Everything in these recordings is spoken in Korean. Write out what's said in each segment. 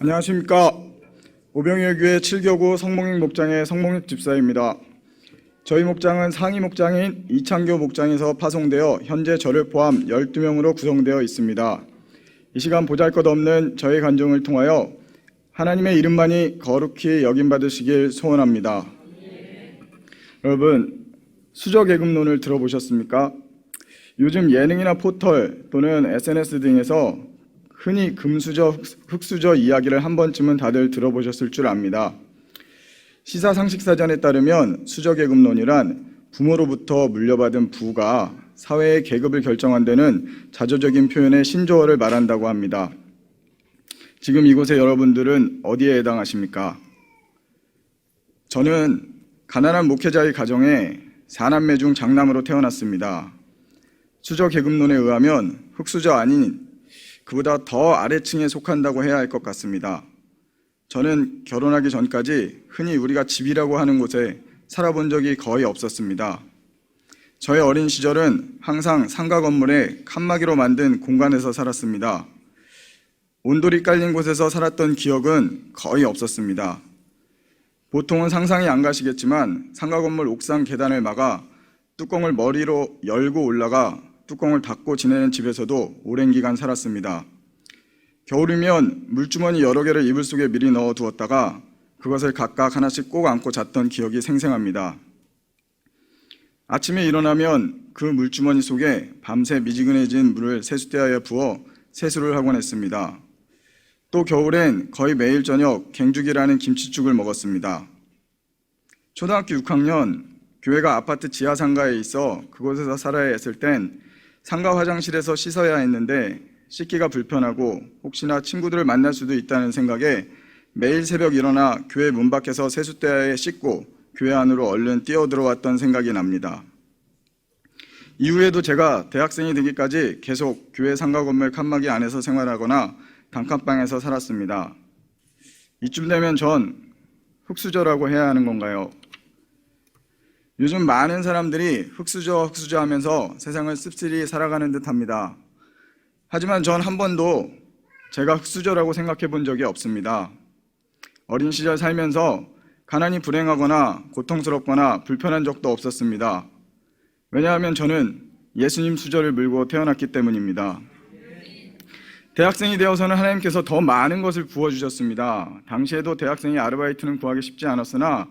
안녕하십니까. 오병이어교회 7교구 성목익 목장의 성목익 집사입니다. 저희 목장은 상위 목장인 이창교 목장에서 파송되어 현재 저를 포함 12명으로 구성되어 있습니다. 이 시간 보잘것없는 저희 간증을 통하여 하나님의 이름만이 거룩히 여김받으시길 소원합니다. 여러분, 수저계급론을 들어보셨습니까? 요즘 예능이나 포털 또는 SNS 등에서 흔히 금수저, 흙수저 이야기를 한 번쯤은 다들 들어보셨을 줄 압니다. 시사상식사전에 따르면 수저계급론이란 부모로부터 물려받은 부가 사회의 계급을 결정한 데는 자조적인 표현의 신조어를 말한다고 합니다. 지금 이곳에 여러분들은 어디에 해당하십니까? 저는 가난한 목회자의 가정에 4남매 중 장남으로 태어났습니다. 수저계급론에 의하면 흙수저 아닌 그보다 더 아래층에 속한다고 해야 할 것 같습니다. 저는 결혼하기 전까지 흔히 우리가 집이라고 하는 곳에 살아본 적이 거의 없었습니다. 저의 어린 시절은 항상 상가 건물에 칸막이로 만든 공간에서 살았습니다. 온돌이 깔린 곳에서 살았던 기억은 거의 없었습니다. 보통은 상상이 안 가시겠지만 상가 건물 옥상 계단을 막아 뚜껑을 머리로 열고 올라가 뚜껑을 닫고 지내는 집에서도 오랜 기간 살았습니다. 겨울이면 물주머니 여러 개를 이불 속에 미리 넣어 두었다가 그것을 각각 하나씩 꼭 안고 잤던 기억이 생생합니다. 아침에 일어나면 그 물주머니 속에 밤새 미지근해진 물을 세숫대야에 부어 세수를 하곤 했습니다. 또 겨울엔 거의 매일 저녁 갱죽이라는 김치죽을 먹었습니다. 초등학교 6학년 교회가 아파트 지하 상가에 있어 그곳에서 살아야 했을 땐 상가 화장실에서 씻어야 했는데 씻기가 불편하고 혹시나 친구들을 만날 수도 있다는 생각에 매일 새벽 일어나 교회 문 밖에서 세숫대야에 씻고 교회 안으로 얼른 뛰어들어왔던 생각이 납니다. 이후에도 제가 대학생이 되기까지 계속 교회 상가 건물 칸막이 안에서 생활하거나 단칸방에서 살았습니다. 이쯤 되면 전 흙수저라고 해야 하는 건가요? 요즘 많은 사람들이 흙수저 하면서 세상을 씁쓸히 살아가는 듯합니다. 하지만 전 한 번도 제가 흙수저라고 생각해 본 적이 없습니다. 어린 시절 살면서 가난이 불행하거나 고통스럽거나 불편한 적도 없었습니다. 왜냐하면 저는 예수님 수저를 물고 태어났기 때문입니다. 대학생이 되어서는 하나님께서 더 많은 것을 부어주셨습니다. 당시에도 대학생이 아르바이트는 구하기 쉽지 않았으나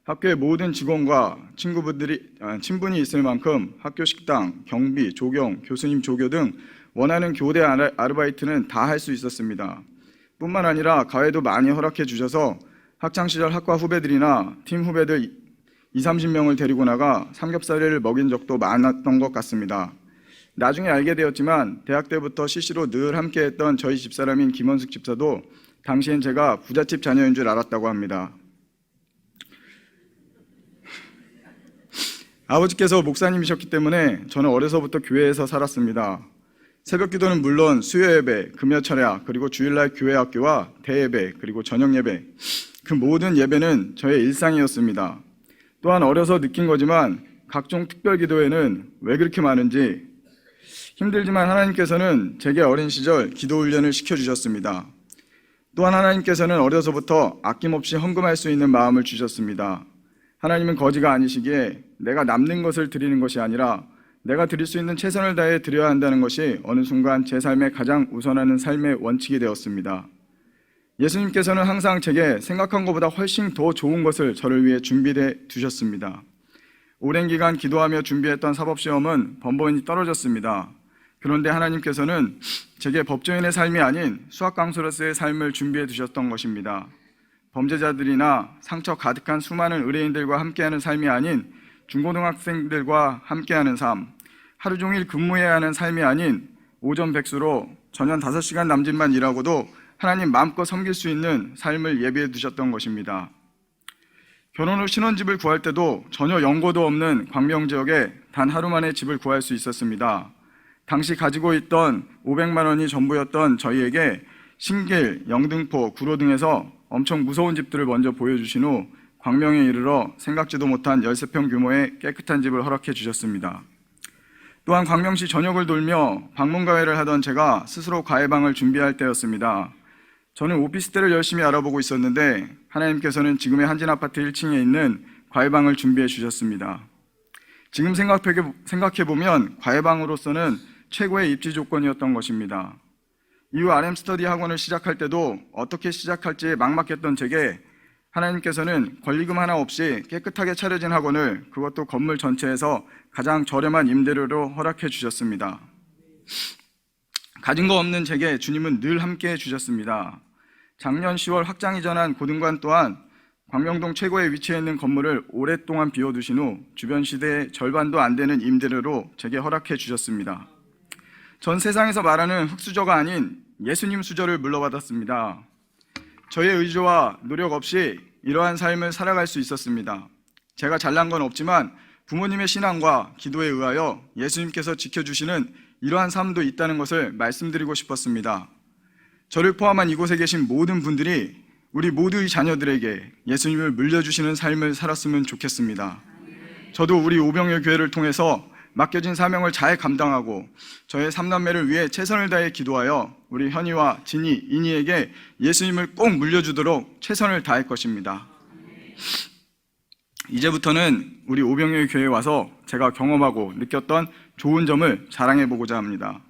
학교의 모든 직원과 친분이 있을 만큼 학교 식당, 경비, 조경, 교수님 조교 등 원하는 교대 아르바이트는 다 할 수 있었습니다. 뿐만 아니라 과외도 많이 허락해 주셔서 학창시절 학과 후배들이나 팀 후배들 20-30명을 데리고 나가 삼겹살을 먹인 적도 많았던 것 같습니다. 나중에 알게 되었지만 대학 때부터 CC로 늘 함께했던 저희 집사람인 김원숙 집사도 당시엔 제가 부잣집 자녀인 줄 알았다고 합니다. 아버지께서 목사님이셨기 때문에 저는 어려서부터 교회에서 살았습니다. 새벽 기도는 물론 수요 예배, 금요 철야, 그리고 주일날 교회 학교와 대예배, 그리고 저녁 예배, 그 모든 예배는 저의 일상이었습니다. 또한 어려서 느낀 거지만 각종 특별 기도회는 왜 그렇게 많은지 힘들지만 하나님께서는 제게 어린 시절 기도 훈련을 시켜주셨습니다. 또한 하나님께서는 어려서부터 아낌없이 헌금할 수 있는 마음을 주셨습니다. 하나님은 거지가 아니시기에 내가 남는 것을 드리는 것이 아니라 내가 드릴 수 있는 최선을 다해 드려야 한다는 것이 어느 순간 제 삶에 가장 우선하는 삶의 원칙이 되었습니다. 예수님께서는 항상 제게 생각한 것보다 훨씬 더 좋은 것을 저를 위해 준비해 두셨습니다. 오랜 기간 기도하며 준비했던 사법시험은 번번이 떨어졌습니다. 그런데 하나님께서는 제게 법조인의 삶이 아닌 수학 강사로서의 삶을 준비해 두셨던 것입니다. 범죄자들이나 상처 가득한 수많은 의뢰인들과 함께하는 삶이 아닌 중고등학생들과 함께하는 삶, 하루 종일 근무해야 하는 삶이 아닌 오전 백수로 전년 5시간 남짓만 일하고도 하나님 마음껏 섬길 수 있는 삶을 예비해 두셨던 것입니다. 결혼 후 신혼집을 구할 때도 전혀 연고도 없는 광명 지역에 단 하루 만에 집을 구할 수 있었습니다. 당시 가지고 있던 500만 원이 전부였던 저희에게 신길, 영등포, 구로 등에서 엄청 무서운 집들을 먼저 보여주신 후 광명에 이르러 생각지도 못한 13평 규모의 깨끗한 집을 허락해 주셨습니다. 또한 광명시 전역을 돌며 방문가회를 하던 제가 스스로 과외방을 준비할 때였습니다. 저는 오피스텔을 열심히 알아보고 있었는데 하나님께서는 지금의 한진아파트 1층에 있는 과외방을 준비해 주셨습니다. 지금 생각해보면 과외방으로서는 최고의 입지 조건이었던 것입니다. 이후 RM 스터디 학원을 시작할 때도 어떻게 시작할지 막막했던 제게 하나님께서는 권리금 하나 없이 깨끗하게 차려진 학원을, 그것도 건물 전체에서 가장 저렴한 임대료로 허락해 주셨습니다. 가진 거 없는 제게 주님은 늘 함께해 주셨습니다. 작년 10월 확장 이전한 고등관 또한 광명동 최고의 위치해 있는 건물을 오랫동안 비워두신 후 주변 시대의 절반도 안 되는 임대료로 제게 허락해 주셨습니다. 전 세상에서 말하는 흙수저가 아닌 예수님 수저를 물러받았습니다. 저의 의지와 노력 없이 이러한 삶을 살아갈 수 있었습니다. 제가 잘난 건 없지만 부모님의 신앙과 기도에 의하여 예수님께서 지켜주시는 이러한 삶도 있다는 것을 말씀드리고 싶었습니다. 저를 포함한 이곳에 계신 모든 분들이 우리 모두의 자녀들에게 예수님을 물려주시는 삶을 살았으면 좋겠습니다. 저도 우리 오병이어 교회를 통해서 맡겨진 사명을 잘 감당하고 저의 3남매를 위해 최선을 다해 기도하여 우리 현이와 진이, 인이에게 예수님을 꼭 물려주도록 최선을 다할 것입니다. 이제부터는 우리 오병이어 교회에 와서 제가 경험하고 느꼈던 좋은 점을 자랑해보고자 합니다.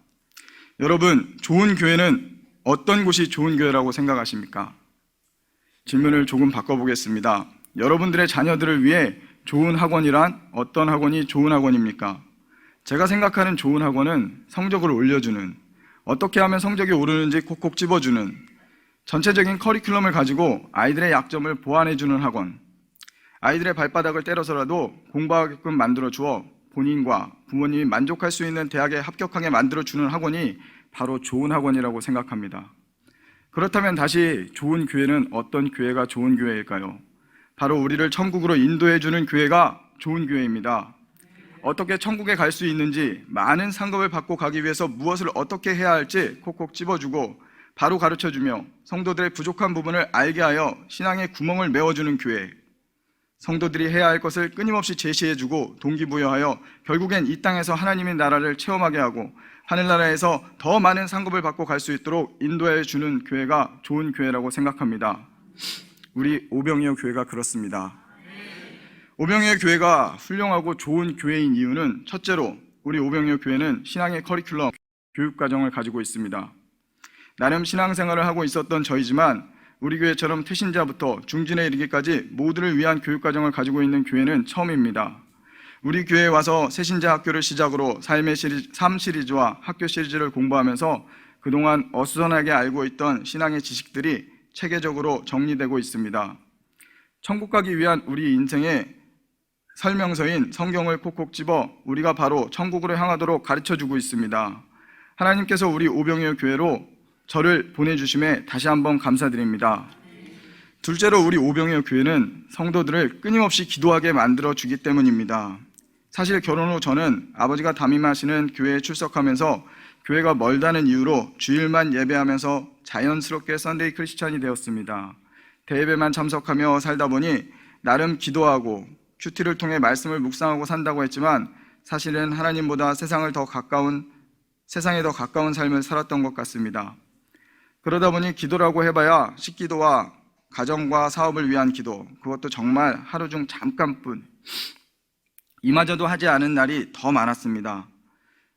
여러분, 좋은 교회는 어떤 곳이 좋은 교회라고 생각하십니까? 질문을 조금 바꿔보겠습니다. 여러분들의 자녀들을 위해 좋은 학원이란 어떤 학원이 좋은 학원입니까? 제가 생각하는 좋은 학원은 성적을 올려주는, 어떻게 하면 성적이 오르는지 콕콕 집어주는, 전체적인 커리큘럼을 가지고 아이들의 약점을 보완해주는 학원, 아이들의 발바닥을 때려서라도 공부하게끔 만들어주어 본인과 부모님이 만족할 수 있는 대학에 합격하게 만들어주는 학원이 바로 좋은 학원이라고 생각합니다. 그렇다면 다시 좋은 교회는 어떤 교회가 좋은 교회일까요? 바로 우리를 천국으로 인도해주는 교회가 좋은 교회입니다. 어떻게 천국에 갈 수 있는지, 많은 상급을 받고 가기 위해서 무엇을 어떻게 해야 할지 콕콕 집어주고 바로 가르쳐주며 성도들의 부족한 부분을 알게 하여 신앙의 구멍을 메워주는 교회, 성도들이 해야 할 것을 끊임없이 제시해주고 동기부여하여 결국엔 이 땅에서 하나님의 나라를 체험하게 하고 하늘나라에서 더 많은 상급을 받고 갈 수 있도록 인도해주는 교회가 좋은 교회라고 생각합니다. 우리 오병이어 교회가 그렇습니다. 오병이어 교회가 훌륭하고 좋은 교회인 이유는 첫째로 우리 오병이어 교회는 신앙의 커리큘럼, 교육과정을 가지고 있습니다. 나름 신앙생활을 하고 있었던 저희지만 우리 교회처럼 태신자부터 중진에 이르기까지 모두를 위한 교육과정을 가지고 있는 교회는 처음입니다. 우리 교회에 와서 새신자 학교를 시작으로 삶 시리즈와 학교 시리즈를 공부하면서 그동안 어수선하게 알고 있던 신앙의 지식들이 체계적으로 정리되고 있습니다. 천국 가기 위한 우리 인생의 설명서인 성경을 콕콕 집어 우리가 바로 천국으로 향하도록 가르쳐주고 있습니다. 하나님께서 우리 오병이어 교회로 저를 보내주심에 다시 한번 감사드립니다. 둘째로 우리 오병이어 교회는 성도들을 끊임없이 기도하게 만들어주기 때문입니다. 사실 결혼 후 저는 아버지가 담임하시는 교회에 출석하면서 교회가 멀다는 이유로 주일만 예배하면서 자연스럽게 썬데이 크리스찬이 되었습니다. 대예배만 참석하며 살다 보니 나름 기도하고 큐티를 통해 말씀을 묵상하고 산다고 했지만 사실은 하나님보다 세상에 더 가까운 삶을 살았던 것 같습니다. 그러다 보니 기도라고 해봐야 식기도와 가정과 사업을 위한 기도, 그것도 정말 하루 중 잠깐뿐, 이마저도 하지 않은 날이 더 많았습니다.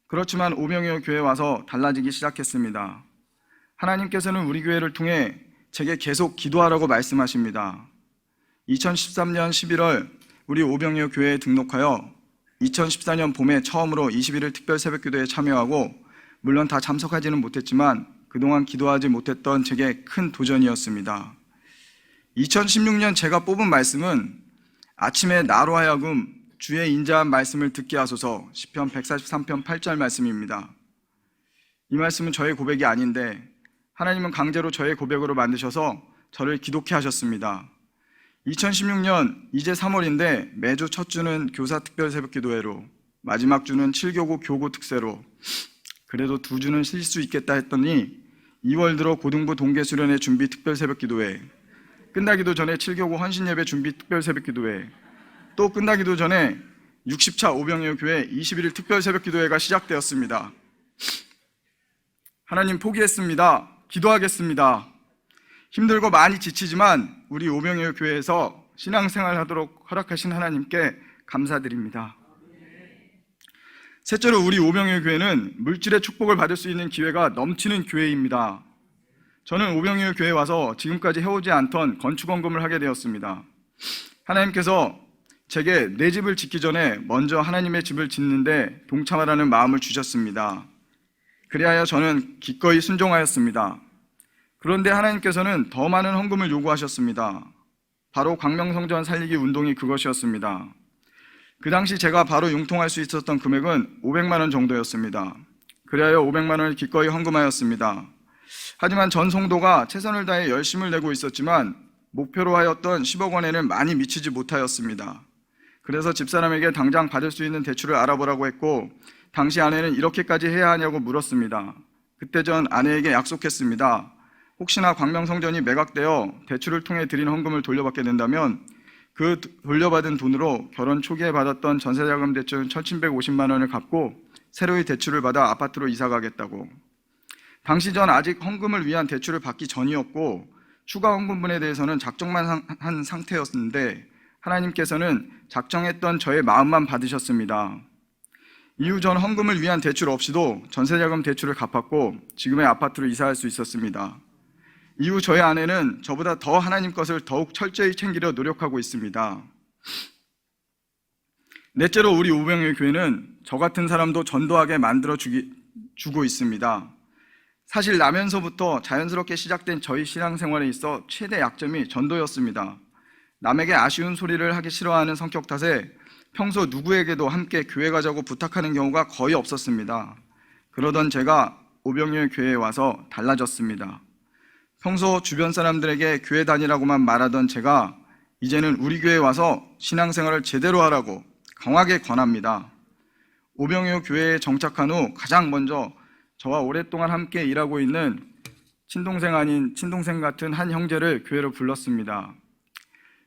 그렇지만 오병이어 교회에 와서 달라지기 시작했습니다. 하나님께서는 우리 교회를 통해 제게 계속 기도하라고 말씀하십니다. 2013년 11월 우리 오병이어 교회에 등록하여 2014년 봄에 처음으로 21일 특별 새벽기도에 참여하고, 물론 다 참석하지는 못했지만 그동안 기도하지 못했던 제게 큰 도전이었습니다. 2016년 제가 뽑은 말씀은 아침에 나로 하여금 주의 인자한 말씀을 듣게 하소서, 시편 143편 8절 말씀입니다. 이 말씀은 저의 고백이 아닌데 하나님은 강제로 저의 고백으로 만드셔서 저를 기독케 하셨습니다. 2016년 이제 3월인데 매주 첫 주는 교사 특별 새벽기도회로, 마지막 주는 7교구 교구 특세로, 그래도 2주는 쉴 수 있겠다 했더니 2월 들어 고등부 동계수련회 준비 특별 새벽기도회, 끝나기도 전에 7교구 헌신예배 준비 특별 새벽기도회, 또 끝나기도 전에 60차 오병이어 교회 21일 특별 새벽기도회가 시작되었습니다. 하나님 포기했습니다. 기도하겠습니다. 힘들고 많이 지치지만 우리 오병이어 교회에서 신앙생활 하도록 허락하신 하나님께 감사드립니다. 셋째로 우리 오병이어 교회는 물질의 축복을 받을 수 있는 기회가 넘치는 교회입니다. 저는 오병이어 교회에 와서 지금까지 해오지 않던 건축 헌금을 하게 되었습니다. 하나님께서 제게 내 집을 짓기 전에 먼저 하나님의 집을 짓는데 동참하라는 마음을 주셨습니다. 그리하여 저는 기꺼이 순종하였습니다. 그런데 하나님께서는 더 많은 헌금을 요구하셨습니다. 바로 광명성전 살리기 운동이 그것이었습니다. 그 당시 제가 바로 융통할 수 있었던 금액은 500만 원 정도였습니다. 그리하여 500만 원을 기꺼이 헌금하였습니다. 하지만 전 성도가 최선을 다해 열심을 내고 있었지만 목표로 하였던 10억 원에는 많이 미치지 못하였습니다. 그래서 집사람에게 당장 받을 수 있는 대출을 알아보라고 했고 당시 아내는 이렇게까지 해야 하냐고 물었습니다. 그때 전 아내에게 약속했습니다. 혹시나 광명성전이 매각되어 대출을 통해 드린 헌금을 돌려받게 된다면 그 돌려받은 돈으로 결혼 초기에 받았던 전세자금 대출 1,750만 원을 갚고 새로이 대출을 받아 아파트로 이사 가겠다고. 당시 전 아직 헌금을 위한 대출을 받기 전이었고 추가 헌금분에 대해서는 작정만 한 상태였는데 하나님께서는 작정했던 저의 마음만 받으셨습니다. 이후 전 헌금을 위한 대출 없이도 전세자금 대출을 갚았고 지금의 아파트로 이사할 수 있었습니다. 이후 저희 아내는 저보다 더 하나님 것을 더욱 철저히 챙기려 노력하고 있습니다. 넷째로 우리 오병이어 교회는 저 같은 사람도 전도하게 만들어주고 있습니다. 사실 나면서부터 자연스럽게 시작된 저희 신앙생활에 있어 최대 약점이 전도였습니다. 남에게 아쉬운 소리를 하기 싫어하는 성격 탓에 평소 누구에게도 함께 교회 가자고 부탁하는 경우가 거의 없었습니다. 그러던 제가 오병이어 교회에 와서 달라졌습니다. 평소 주변 사람들에게 교회 다니라고만 말하던 제가 이제는 우리 교회에 와서 신앙생활을 제대로 하라고 강하게 권합니다. 오병이어 교회에 정착한 후 가장 먼저 저와 오랫동안 함께 일하고 있는 친동생 아닌 친동생 같은 한 형제를 교회로 불렀습니다.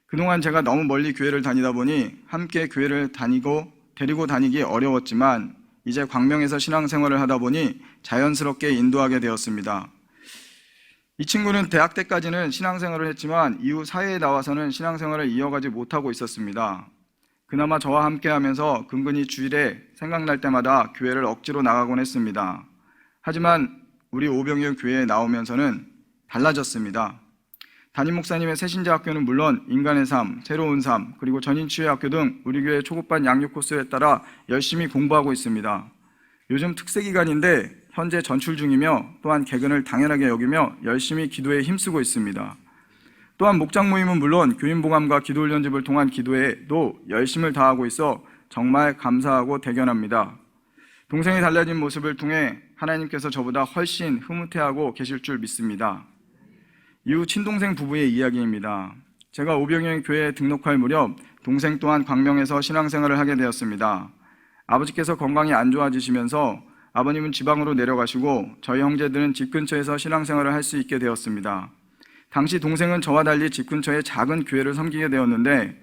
그동안 제가 너무 멀리 교회를 다니다 보니 함께 교회를 데리고 다니기 어려웠지만 이제 광명에서 신앙생활을 하다 보니 자연스럽게 인도하게 되었습니다. 이 친구는 대학 때까지는 신앙생활을 했지만 이후 사회에 나와서는 신앙생활을 이어가지 못하고 있었습니다. 그나마 저와 함께 하면서 근근히 주일에 생각날 때마다 교회를 억지로 나가곤 했습니다. 하지만 우리 오병이어 교회에 나오면서는 달라졌습니다. 담임 목사님의 새신자학교는 물론 인간의 삶, 새로운 삶, 그리고 전인치유학교 등 우리 교회 초급반 양육 코스에 따라 열심히 공부하고 있습니다. 요즘 특세 기간인데 현재 전출 중이며 또한 개근을 당연하게 여기며 열심히 기도에 힘쓰고 있습니다. 또한 목장 모임은 물론 교인봉함과 기도훈련집을 통한 기도에도 열심을 다하고 있어 정말 감사하고 대견합니다. 동생이 달라진 모습을 통해 하나님께서 저보다 훨씬 흐뭇해하고 계실 줄 믿습니다. 이후 친동생 부부의 이야기입니다. 제가 오병이어 교회에 등록할 무렵 동생 또한 광명에서 신앙생활을 하게 되었습니다. 아버지께서 건강이 안 좋아지시면서 아버님은 지방으로 내려가시고 저희 형제들은 집 근처에서 신앙생활을 할 수 있게 되었습니다. 당시 동생은 저와 달리 집 근처에 작은 교회를 섬기게 되었는데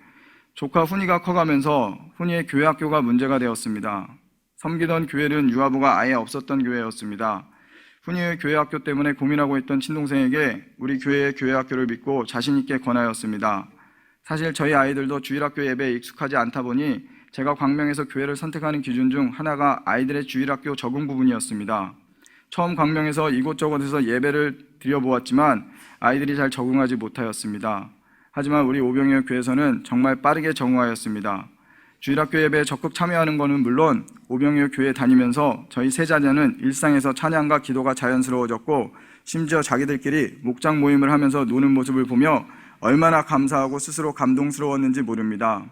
조카 훈이가 커가면서 훈이의 교회 학교가 문제가 되었습니다. 섬기던 교회는 유아부가 아예 없었던 교회였습니다. 훈이의 교회 학교 때문에 고민하고 있던 친동생에게 우리 교회의 교회 학교를 믿고 자신 있게 권하였습니다. 사실 저희 아이들도 주일학교 예배에 익숙하지 않다 보니 제가 광명에서 교회를 선택하는 기준 중 하나가 아이들의 주일학교 적응 부분이었습니다. 처음 광명에서 이곳저곳에서 예배를 드려보았지만 아이들이 잘 적응하지 못하였습니다. 하지만 우리 오병이어 교회에서는 정말 빠르게 적응하였습니다. 주일학교 예배에 적극 참여하는 것은 물론 오병이어 교회에 다니면서 저희 세 자녀는 일상에서 찬양과 기도가 자연스러워졌고 심지어 자기들끼리 목장 모임을 하면서 노는 모습을 보며 얼마나 감사하고 스스로 감동스러웠는지 모릅니다.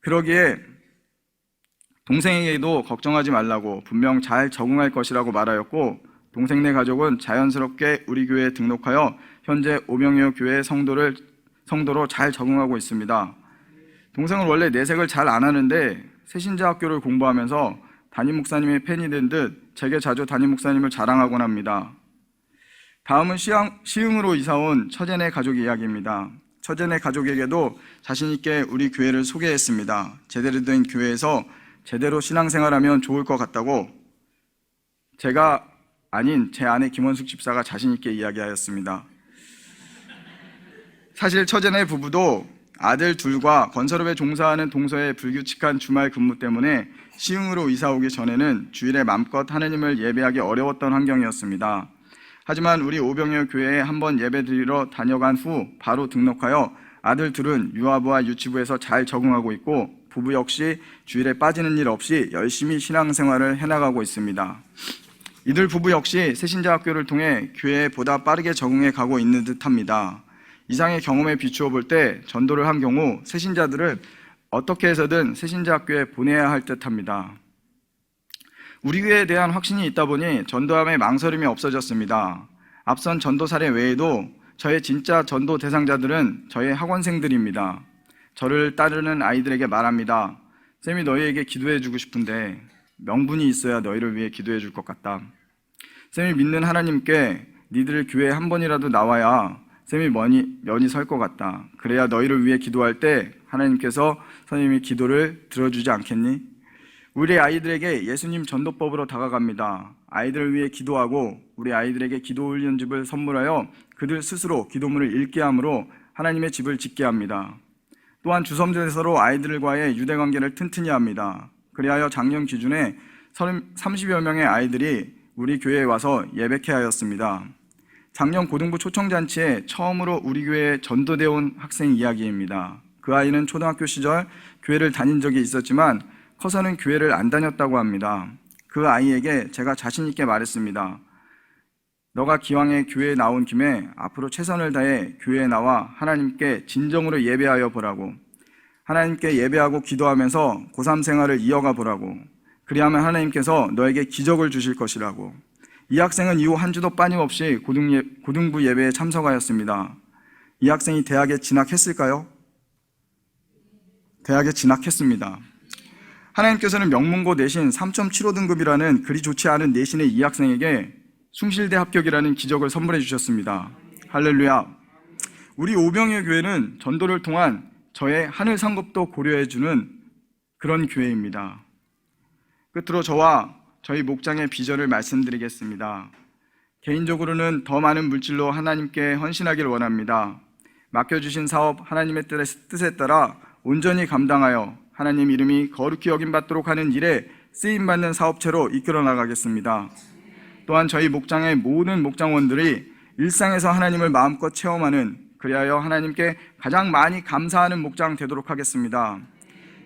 그러기에 동생에게도 걱정하지 말라고 분명 잘 적응할 것이라고 말하였고 동생네 가족은 자연스럽게 우리 교회에 등록하여 현재 오병이어 교회 성도로 잘 적응하고 있습니다. 동생은 원래 내색을 잘 안 하는데 새신자 학교를 공부하면서 담임 목사님의 팬이 된 듯 제게 자주 담임 목사님을 자랑하곤 합니다. 다음은 시흥으로 이사온 처제네 가족 이야기입니다. 처제네 가족에게도 자신 있게 우리 교회를 소개했습니다. 제대로 된 교회에서 제대로 신앙생활하면 좋을 것 같다고 제가 아닌 제 아내 김원숙 집사가 자신 있게 이야기하였습니다. 사실 처제네 부부도 아들 둘과 건설업에 종사하는 동서의 불규칙한 주말 근무 때문에 시흥으로 이사 오기 전에는 주일에 맘껏 하느님을 예배하기 어려웠던 환경이었습니다. 하지만 우리 오병이어 교회에 한번 예배 드리러 다녀간 후 바로 등록하여 아들 둘은 유아부와 유치부에서 잘 적응하고 있고 부부 역시 주일에 빠지는 일 없이 열심히 신앙생활을 해나가고 있습니다. 이들 부부 역시 새신자 학교를 통해 교회에 보다 빠르게 적응해 가고 있는 듯합니다. 이상의 경험에 비추어 볼 때 전도를 한 경우 새신자들을 어떻게 해서든 새신자 학교에 보내야 할 듯합니다. 우리 교회에 대한 확신이 있다 보니 전도함에 망설임이 없어졌습니다. 앞선 전도 사례 외에도 저의 진짜 전도 대상자들은 저의 학원생들입니다. 저를 따르는 아이들에게 말합니다. 쌤이 너희에게 기도해 주고 싶은데 명분이 있어야 너희를 위해 기도해 줄 것 같다. 쌤이 믿는 하나님께 니들 교회에 한 번이라도 나와야 쌤이 면이 설 것 같다. 그래야 너희를 위해 기도할 때 하나님께서 선생님이 기도를 들어주지 않겠니? 우리 아이들에게 예수님 전도법으로 다가갑니다. 아이들을 위해 기도하고 우리 아이들에게 기도 훈련집을 선물하여 그들 스스로 기도문을 읽게 함으로 하나님의 집을 짓게 합니다. 또한 주섬대서로 아이들과의 유대관계를 튼튼히 합니다. 그리하여 작년 기준에 30여 명의 아이들이 우리 교회에 와서 예배케 하였습니다. 작년 고등부 초청잔치에 처음으로 우리 교회에 전도되어 온 학생 이야기입니다. 그 아이는 초등학교 시절 교회를 다닌 적이 있었지만 커서는 교회를 안 다녔다고 합니다. 그 아이에게 제가 자신 있게 말했습니다. 너가 기왕에 교회에 나온 김에 앞으로 최선을 다해 교회에 나와 하나님께 진정으로 예배하여 보라고. 하나님께 예배하고 기도하면서 고3 생활을 이어가 보라고. 그리하면 하나님께서 너에게 기적을 주실 것이라고. 이 학생은 이후 한 주도 빠짐없이 고등부 예배에 참석하였습니다. 이 학생이 대학에 진학했을까요? 대학에 진학했습니다. 하나님께서는 명문고 내신 3.75등급이라는 그리 좋지 않은 내신의 이 학생에게 숭실대 합격이라는 기적을 선물해 주셨습니다. 할렐루야. 우리 오병이어 교회는 전도를 통한 저의 하늘 상급도 고려해 주는 그런 교회입니다. 끝으로 저와 저희 목장의 비전을 말씀드리겠습니다. 개인적으로는 더 많은 물질로 하나님께 헌신하기를 원합니다. 맡겨주신 사업 하나님의 뜻에 따라 온전히 감당하여 하나님 이름이 거룩히 여김받도록 하는 일에 쓰임받는 사업체로 이끌어 나가겠습니다. 또한 저희 목장의 모든 목장원들이 일상에서 하나님을 마음껏 체험하는, 그리하여 하나님께 가장 많이 감사하는 목장 되도록 하겠습니다.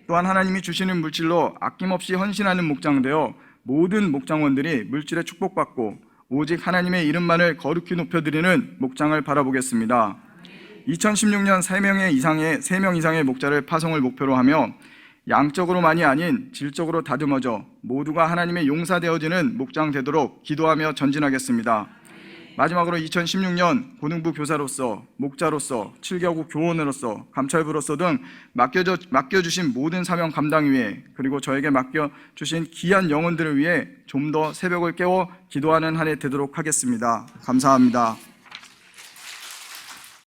또한 하나님이 주시는 물질로 아낌없이 헌신하는 목장 되어 모든 목장원들이 물질에 축복받고 오직 하나님의 이름만을 거룩히 높여드리는 목장을 바라보겠습니다. 2016년 3명 이상의 목자를 파송을 목표로 하며 양적으로만이 아닌 질적으로 다듬어져 모두가 하나님의 용사되어지는 목장 되도록 기도하며 전진하겠습니다. 마지막으로 2016년 고등부 교사로서, 목자로서, 7개국 교원으로서, 감찰부로서 등 맡겨주신 모든 사명 감당 위에, 그리고 저에게 맡겨주신 귀한 영혼들을 위해 좀 더 새벽을 깨워 기도하는 한 해 되도록 하겠습니다. 감사합니다.